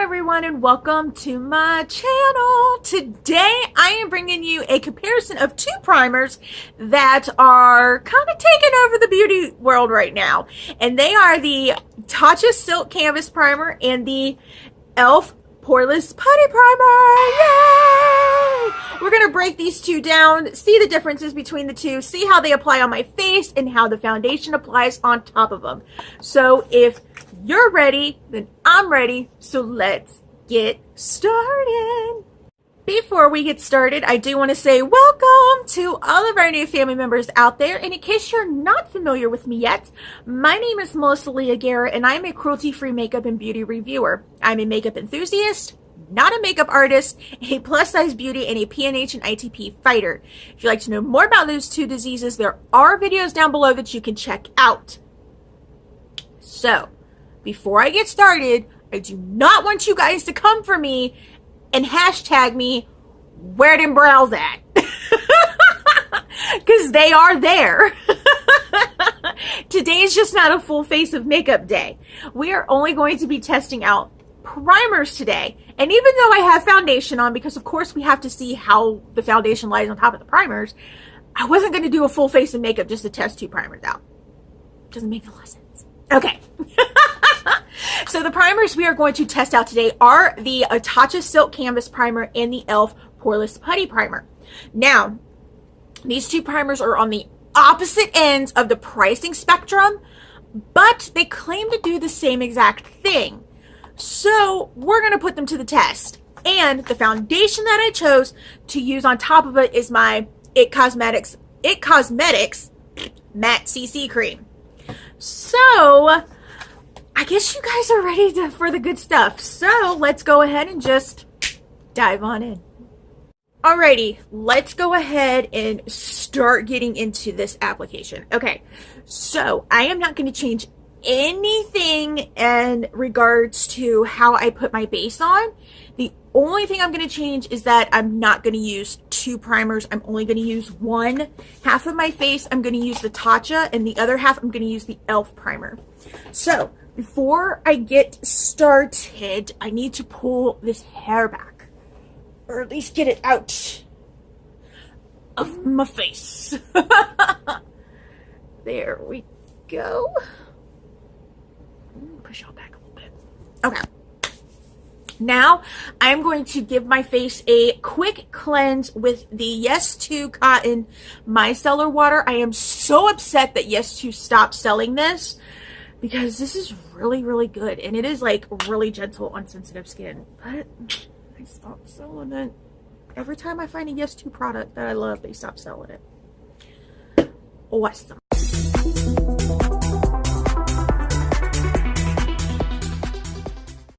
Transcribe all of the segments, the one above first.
everyone, and welcome to my channel. Today I am bringing you a comparison of two primers that are kind of taking over the beauty world right now, and they are the Tatcha Silk Canvas Primer and the e.l.f. Poreless Putty Primer. Yay! We're going to break these two down, see the differences between the two, see how they apply on my face, and how the foundation applies on top of them. So if you're ready, then I'm ready, so let's get started. Before we get started, I do want to say welcome to all of our new family members out there. And in case you're not familiar with me yet, my name is Leah Garrett, and I'm a cruelty-free makeup and beauty reviewer. I'm a makeup enthusiast, not a makeup artist, a plus-size beauty, and a PNH and ITP fighter. If you'd like to know more about those two diseases, there are videos down below that you can check out. So, before I get started, I do not want you guys to come for me and hashtag me, where them brows at? Because they are there. Today is just not a full face of makeup day. We are only going to be testing out primers today. And even though I have foundation on, because of course we have to see how the foundation lies on top of the primers, I wasn't going to do a full face of makeup just to test two primers out. Doesn't make a lot of sense. Okay. So the primers we are going to test out today are the Tatcha Silk Canvas Primer and the e.l.f. Poreless Putty Primer. Now, these two primers are on the opposite ends of the pricing spectrum, but they claim to do the same exact thing. So we're going to put them to the test. And the foundation that I chose to use on top of it is my It Cosmetics Matte CC Cream. So I guess you guys are ready for the good stuff. So let's go ahead and just dive on in. Alrighty, let's go ahead and start getting into this application. Okay, so I am not going to change anything in regards to how I put my base on. The only thing I'm going to change is that I'm not going to use two primers. I'm only going to use one. Half of my face I'm going to use the Tatcha, and the other half I'm going to use the e.l.f. primer. So before I get started, I need to pull this hair back, or at least get it out of my face. There we go. Push y'all back a little bit. Okay. Now, I'm going to give my face a quick cleanse with the YesTo Cotton Micellar water. I am so upset that YesTo stopped selling this, because this is really, really good. And it is like really gentle on sensitive skin. But I stopped selling it. Every time I find a YesTo product that I love, they stop selling it. Awesome.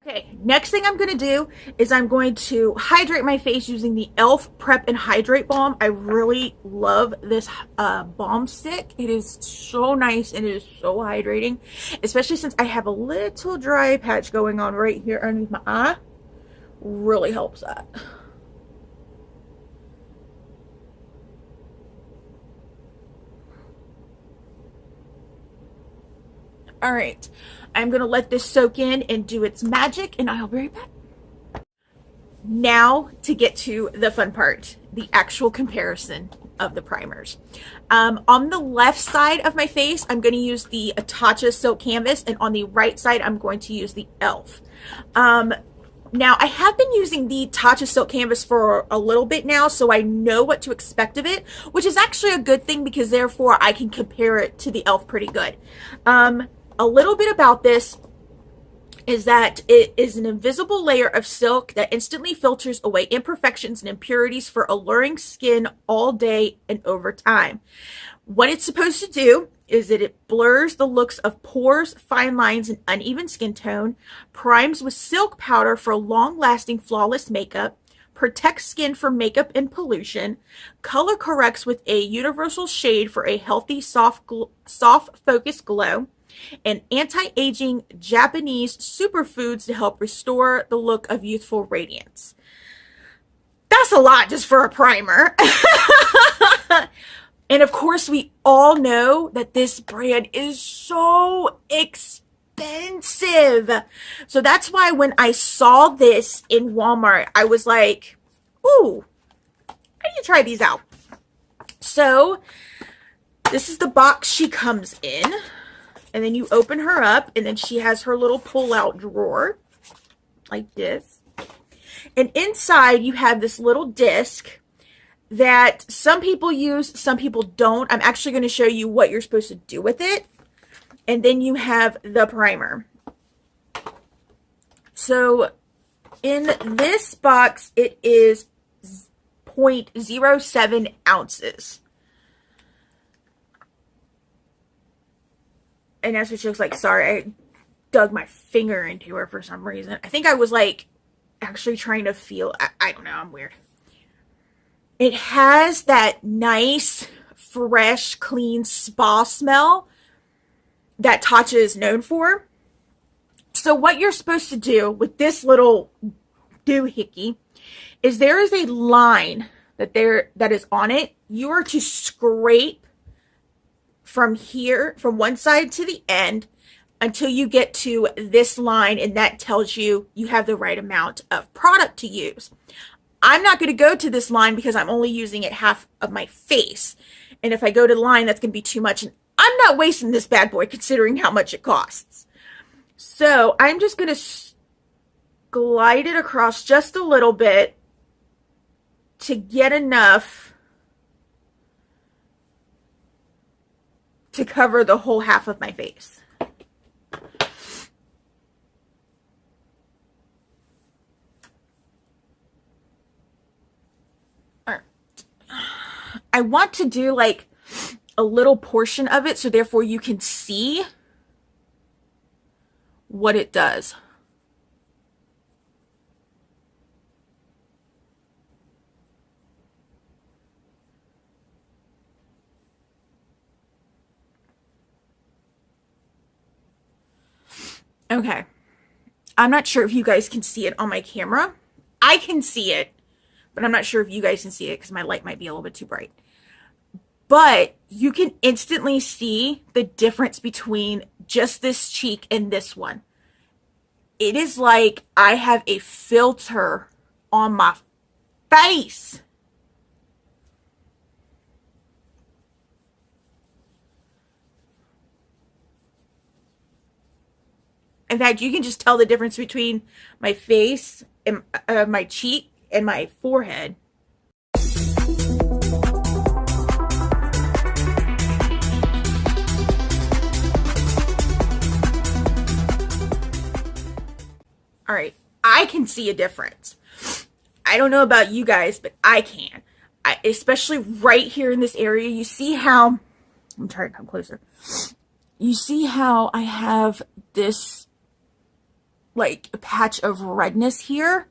Okay, next thing I'm going to do is I'm going to hydrate my face using the e.l.f. Prep and Hydrate Balm. I really love this balm stick. It is so nice and it is so hydrating, especially since I have a little dry patch going on right here underneath my eye. Really helps that. All right, I'm going to let this soak in and do its magic, and I'll be right back. Now to get to the fun part, the actual comparison of the primers. On the left side of my face, I'm going to use the Tatcha Silk Canvas, and on the right side, I'm going to use the e.l.f. Now, I have been using the Tatcha Silk Canvas for a little bit now, so I know what to expect of it, which is actually a good thing because therefore I can compare it to the e.l.f. pretty good. A little bit about this is that it is an invisible layer of silk that instantly filters away imperfections and impurities for alluring skin all day and over time. What it's supposed to do is that it blurs the looks of pores, fine lines, and uneven skin tone, primes with silk powder for long-lasting flawless makeup, protects skin from makeup and pollution, color corrects with a universal shade for a healthy, soft focused glow, and anti-aging Japanese superfoods to help restore the look of youthful radiance. That's a lot just for a primer. And of course, we all know that this brand is so expensive. expensive. So that's why when I saw this in Walmart, I was like, ooh, I need to try these out. So this is the box she comes in. And then you open her up, and then she has her little pull-out drawer like this. And inside you have this little disc that some people use, some people don't. I'm actually going to show you what you're supposed to do with it. And then you have the primer. So in this box, it is 0.07 ounces. And that's what she looks like. Sorry, I dug my finger into her for some reason. I think I was like actually trying to feel, I don't know, I'm weird. It has that nice, fresh, clean spa smell that Tatcha is known for. So what you're supposed to do with this little doohickey is there is a line that is on it. You are to scrape from here, from one side to the end, until you get to this line, and that tells you you have the right amount of product to use. I'm not going to go to this line because I'm only using it half of my face. And if I go to the line, that's going to be too much. And I'm not wasting this bad boy considering how much it costs. So I'm just going to glide it across just a little bit to get enough to cover the whole half of my face. I want to do like a little portion of it so therefore you can see what it does. Okay. I'm not sure if you guys can see it on my camera. I can see it, but I'm not sure if you guys can see it because my light might be a little bit too bright. But you can instantly see the difference between just this cheek and this one. It is like I have a filter on my face. In fact, you can just tell the difference between my face and my cheek and my forehead. All right, I can see a difference. I don't know about you guys, but I can. Especially right here in this area. You see how, I'm trying to come closer. You see how I have this like a patch of redness here?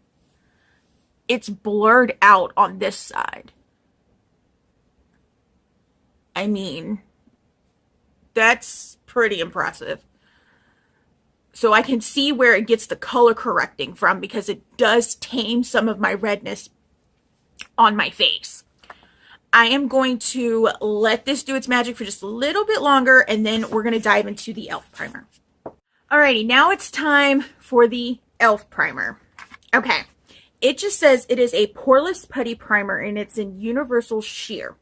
It's blurred out on this side. I mean, that's pretty impressive. So I can see where it gets the color correcting from because it does tame some of my redness on my face. I am going to let this do its magic for just a little bit longer, and then we're going to dive into the e.l.f. primer. Alrighty, now it's time for the e.l.f. primer. Okay, it just says it is a Poreless Putty Primer, and it's in Universal Sheer.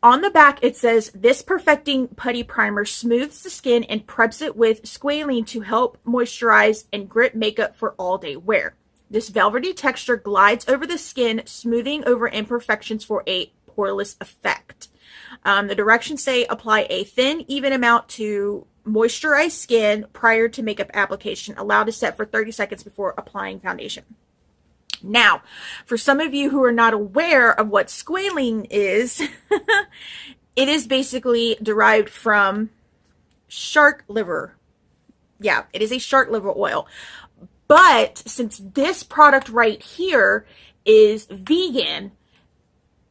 On the back, it says, this perfecting putty primer smooths the skin and preps it with squalene to help moisturize and grip makeup for all-day wear. This velvety texture glides over the skin, smoothing over imperfections for a poreless effect. The directions say apply a thin, even amount to moisturize skin prior to makeup application. Allow to set for 30 seconds before applying foundation. Now, for some of you who are not aware of what squalene is, it is basically derived from shark liver. Yeah, it is a shark liver oil. But since this product right here is vegan,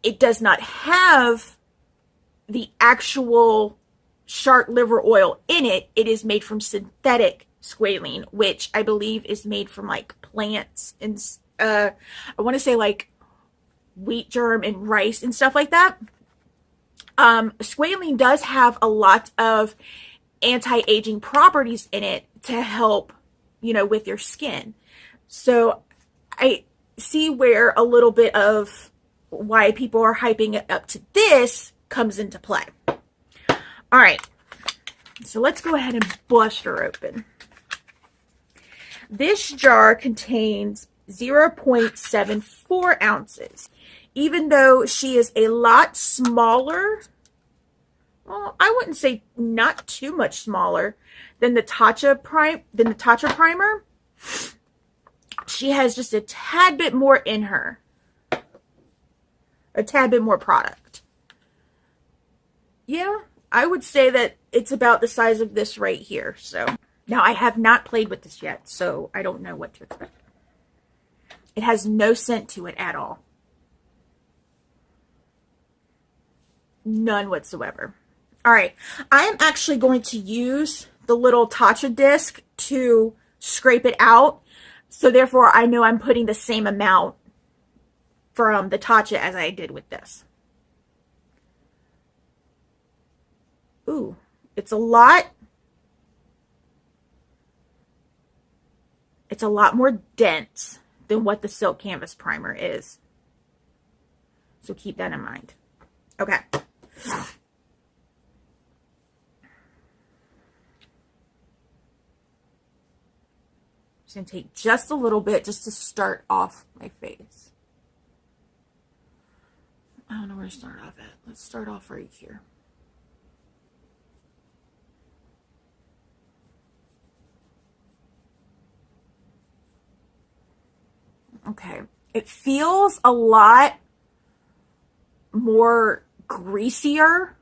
it does not have the actual shark liver oil in it. It is made from synthetic squalene, which I believe is made from like plants and I want to say like wheat germ and rice and stuff like that. Squalene does have a lot of anti-aging properties in it to help, you know, with your skin. So I see where a little bit of why people are hyping it up to this comes into play. All right, so let's go ahead and bust her open. This jar contains 0.74 ounces. Even though she is a lot smaller, well, I wouldn't say not too much smaller than the Tatcha Primer, she has just a tad bit more in her. A tad bit more product. Yeah, I would say that it's about the size of this right here. So now I have not played with this yet, so I don't know what to expect. It has no scent to it at all. None whatsoever. All right, I am actually going to use the little Tatcha disc to scrape it out. So therefore, I know I'm putting the same amount from the Tatcha as I did with this. Ooh, it's a lot more dense than what the Silk Canvas Primer is. So keep that in mind. Okay. Just going to take just a little bit just to start off my face. I don't know where to start off at. Let's start off right here. Okay. It feels a lot more greasier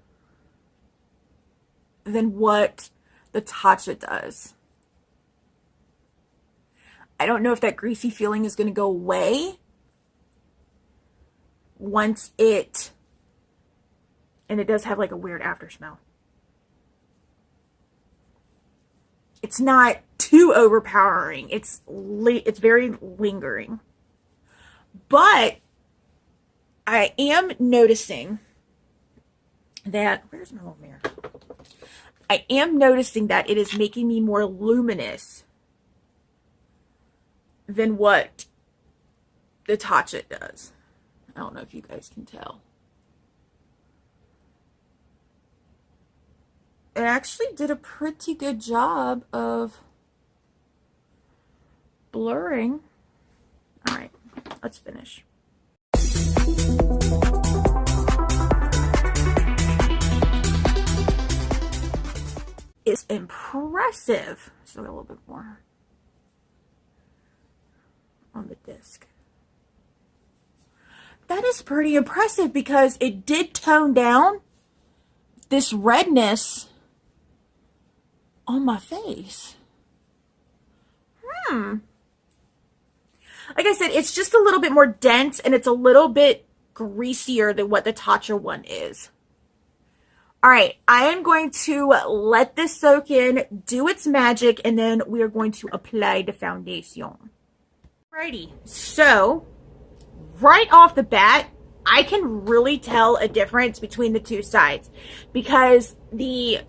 than what the Tatcha does. I don't know if that greasy feeling is going to go away once and it does have like a weird after smell. It's not too overpowering. It's very lingering. But I am noticing that, where's my little mirror? I am noticing that it is making me more luminous than what the Tatcha does. I don't know if you guys can tell. It actually did a pretty good job of blurring. All right, let's finish. It's impressive. So a little bit more on the disc. That is pretty impressive because it did tone down this redness on my face. Like I said, it's just a little bit more dense and it's a little bit greasier than what the Tatcha one is. All right, I am going to let this soak in, do its magic, and then we are going to apply the foundation. Alrighty, so right off the bat, I can really tell a difference between the two sides because the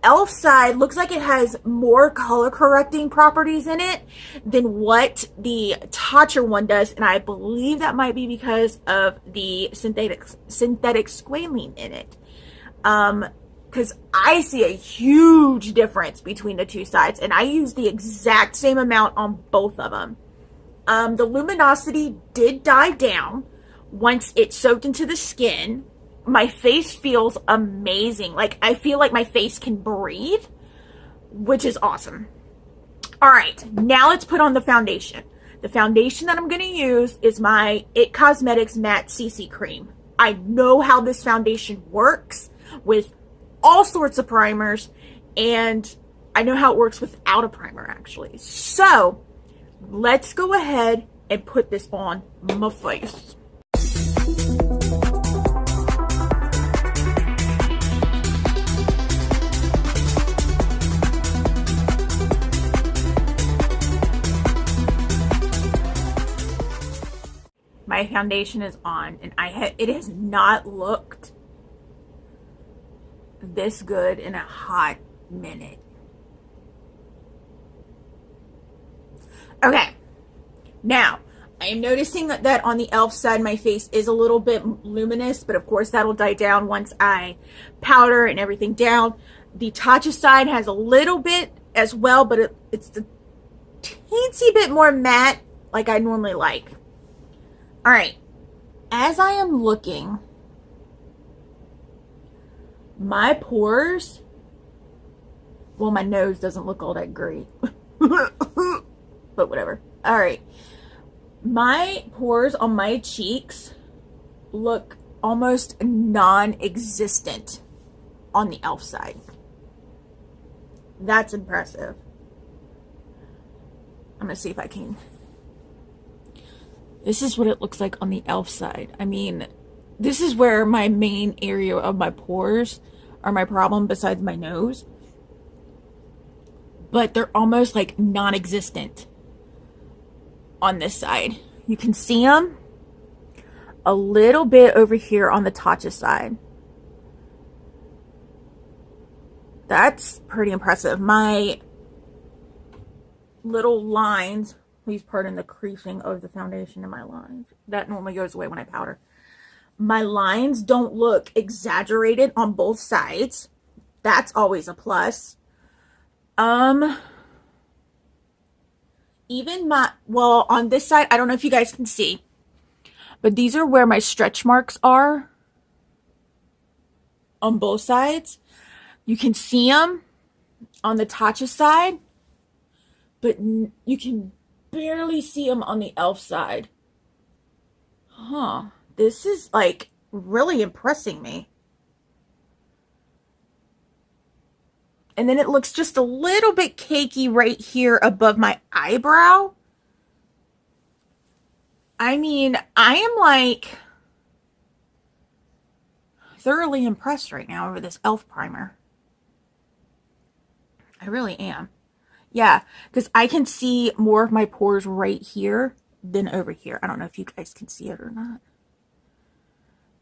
e.l.f. side looks like it has more color correcting properties in it than what the Tatcha one does, and I believe that might be because of the synthetic squalene in it. Because I see a huge difference between the two sides, and I use the exact same amount on both of them. The luminosity did die down once it soaked into the skin. My face feels amazing. Like, I feel like my face can breathe, which is awesome. All right, now let's put on the foundation. The foundation that I'm going to use is my IT Cosmetics Matte CC Cream. I know how this foundation works with all sorts of primers, and I know how it works without a primer, actually. So, let's go ahead and put this on my face. My foundation is on, and it has not looked this good in a hot minute. Okay, now I am noticing that on the e.l.f. side my face is a little bit luminous, but of course that'll die down once I powder and everything down. The Tatcha side has a little bit as well, but it's the teensy bit more matte like I normally like. All right, as I am looking, my pores, well, my nose doesn't look all that great, but whatever. All right, my pores on my cheeks look almost non-existent on the e.l.f. side. That's impressive. I'm gonna see if I can. This is what it looks like on the e.l.f. side. I mean, this is where my main area of my pores are my problem besides my nose. But they're almost like non-existent on this side. You can see them a little bit over here on the Tatcha side. That's pretty impressive. My little lines, please pardon the creasing of the foundation in my lines. That normally goes away when I powder. My lines don't look exaggerated on both sides. That's always a plus. Even well, on this side, I don't know if you guys can see, but these are where my stretch marks are on both sides. You can see them on the Tatcha side, but you can barely see them on the e.l.f. side. Huh. This is like really impressing me. And then it looks just a little bit cakey right here above my eyebrow. I mean, I am like thoroughly impressed right now over this e.l.f. primer. I really am. Yeah, because I can see more of my pores right here than over here. I don't know if you guys can see it or not.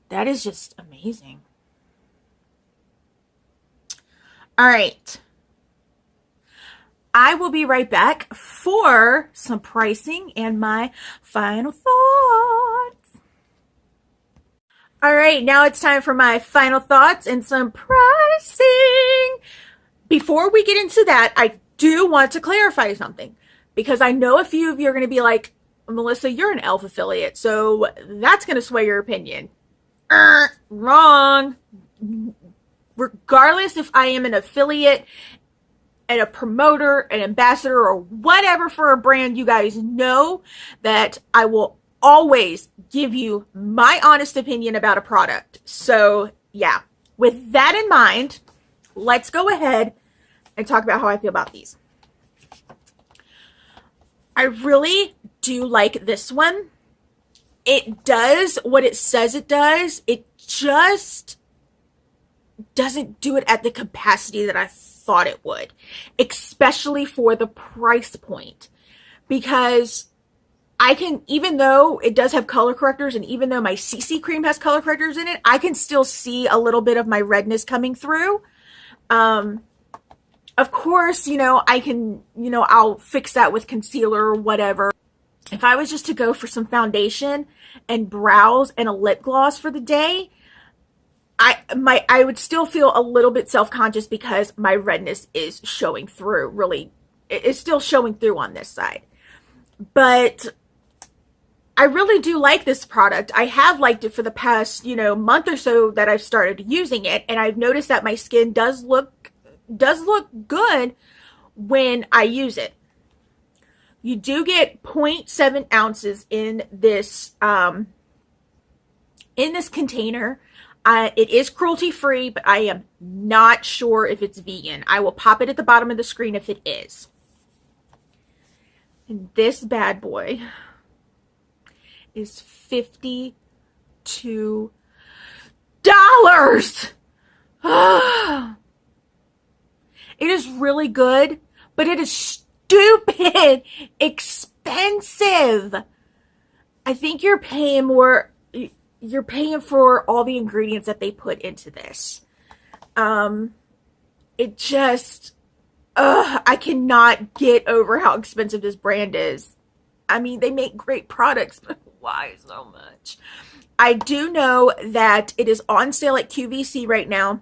That is just amazing. All right. I will be right back for some pricing and my final thoughts. All right, now it's time for my final thoughts and some pricing. Before we get into that, I do want to clarify something, because I know a few of you are going to be like, Melissa, you're an e.l.f. affiliate, so that's going to sway your opinion. Wrong. Regardless if I am an affiliate and a promoter, an ambassador, or whatever for a brand, you guys know that I will always give you my honest opinion about a product. So yeah, with that in mind, let's go ahead and talk about how I feel about these. I really do like this one. It does what it says it does. It just doesn't do it at the capacity that I thought it would, especially for the price point, because I can, even though it does have color correctors, and even though my CC cream has color correctors in it, I can still see a little bit of my redness coming through. Of course, you know, I can, you know, I'll fix that with concealer or whatever. If I was just to go for some foundation and brows and a lip gloss for the day, I would still feel a little bit self-conscious because my redness is showing through. Really, it's still showing through on this side. But I really do like this product. I have liked it for the past, you know, month or so that I've started using it, and I've noticed that my skin does look good when I use it. You do get 0.7 ounces in this container. It is cruelty-free, but I am not sure if it's vegan. I will pop it at the bottom of the screen if it is. And this bad boy is $52. It is really good, but it is stupid expensive. I think you're paying more. You're paying for all the ingredients that they put into this. it just, I cannot get over how expensive this brand is. I mean, they make great products, but why so much? I do know that it is on sale at QVC right now.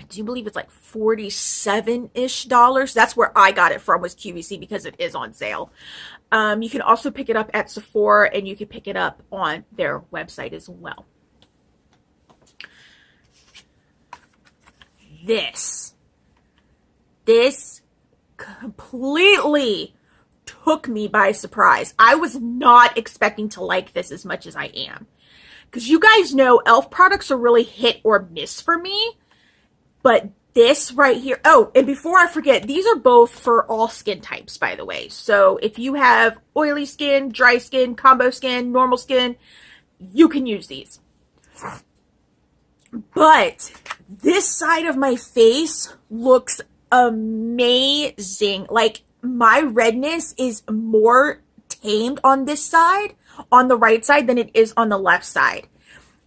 I do believe it's like $47-ish. That's where I got it from, was QVC, because it is on sale. You can also pick it up at Sephora, and you can pick it up on their website as well. This completely took me by surprise. I was not expecting to like this as much as I am. Because you guys know e.l.f. products are really hit or miss for me. But this right here, oh, and before I forget, these are both for all skin types, by the way. So if you have oily skin, dry skin, combo skin, normal skin, you can use these. But this side of my face looks amazing. Like, my redness is more tamed on this side, on the right side, than it is on the left side.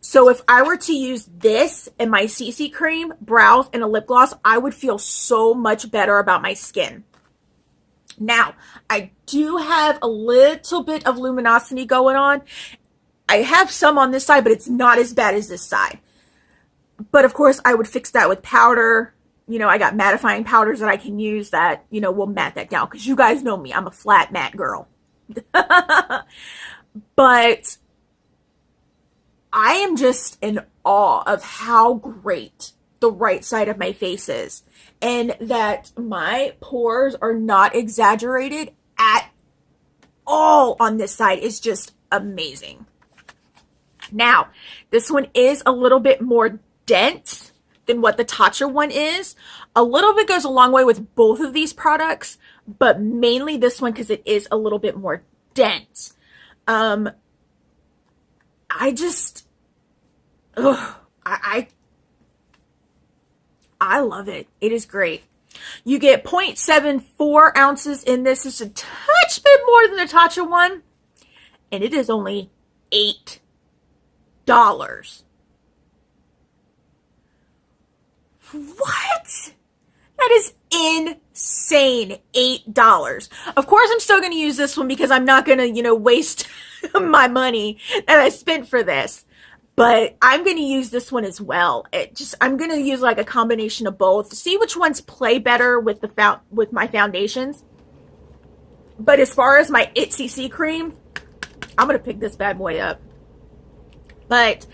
So if I were to use this and my CC cream, brows, and a lip gloss, I would feel so much better about my skin. Now, I do have a little bit of luminosity going on. I have some on this side, but it's not as bad as this side. But of course, I would fix that with powder. You know, I got mattifying powders that I can use that, you know, will matte that down. Because you guys know me, I'm a flat matte girl. But I am just in awe of how great the right side of my face is. And that my pores are not exaggerated at all on this side is just amazing. Now, this one is a little bit more dense than what the Tatcha one is. A little bit goes a long way with both of these products, but mainly this one because it is a little bit more dense. I just, I love it. It is great. You get 0.74 ounces in this. It's a touch bit more than the Tatcha one. And it is only $8. What? That is insane. $8. Of course, I'm still going to use this one because I'm not going to, you know, waste my money that I spent for this. But I'm going to use this one as well. I'm going to use like a combination of both. See which ones play better with with my foundations. But as far as my It CC cream, I'm going to pick this bad boy up. But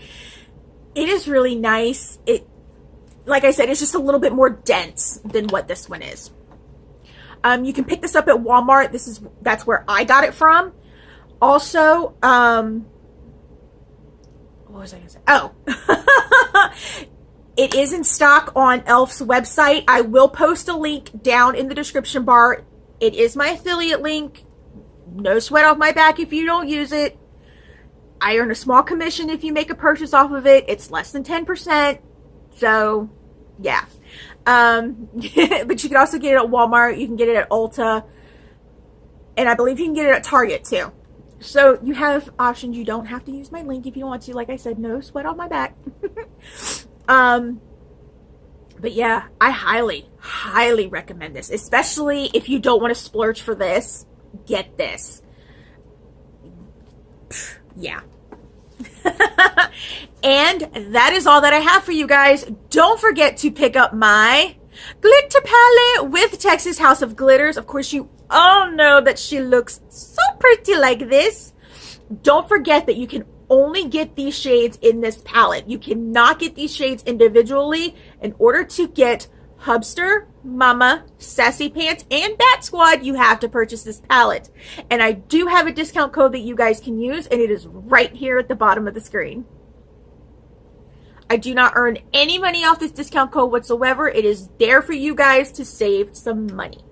it is really nice. Like I said, it's just a little bit more dense than what this one is. You can pick this up at Walmart. That's where I got it from. Also, what was I going to say? Oh, it is in stock on e.l.f.'s website. I will post a link down in the description bar. It is my affiliate link. No sweat off my back if you don't use it. I earn a small commission if you make a purchase off of it. It's less than 10%. So, yeah. But you can also get it at Walmart. You can get it at Ulta. And I believe you can get it at Target, too. So, you have options. You don't have to use my link if you want to. Like I said, no sweat on my back. But yeah, I highly, highly recommend this. Especially if you don't want to splurge for this. Get this. Yeah. And that is all that I have for you guys. Don't forget to pick up my glitter palette with Texas House of Glitters. Of course, you all know that she looks so pretty like this. Don't forget that you can only get these shades in this palette. You cannot get these shades individually. In order to get Hubster, Mama, Sassy Pants, and Bat Squad, you have to purchase this palette. And I do have a discount code that you guys can use, and it is right here at the bottom of the screen. I do not earn any money off this discount code whatsoever. It is there for you guys to save some money.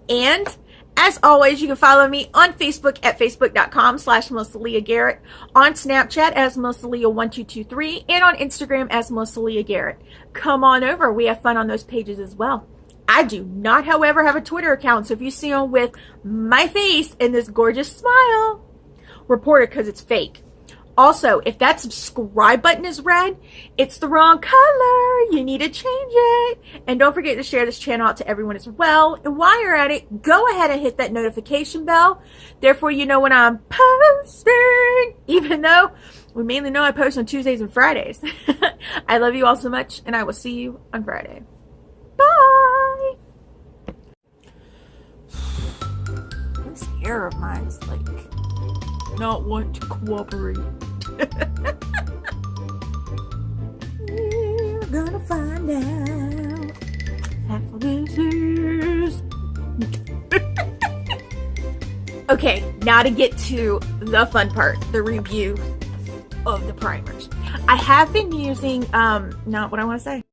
And as always, you can follow me on Facebook at facebook.com/MelissaLeahGarrett, on Snapchat as MelissaLeah1223, and on Instagram as MelissaLeahGarrett. Come on over. We have fun on those pages as well. I do not, however, have a Twitter account, so if you see one with my face and this gorgeous smile, report it because it's fake. Also, if that subscribe button is red, it's the wrong color. You need to change it. And don't forget to share this channel out to everyone as well. And while you're at it, go ahead and hit that notification bell. Therefore, you know when I'm posting, even though we mainly know I post on Tuesdays and Fridays. I love you all so much, and I will see you on Friday. Bye! This hair of mine is like not want to cooperate. We're gonna find out how this is. Okay, now to get to the fun part, the review of the primers. I have been using, not what I want to say.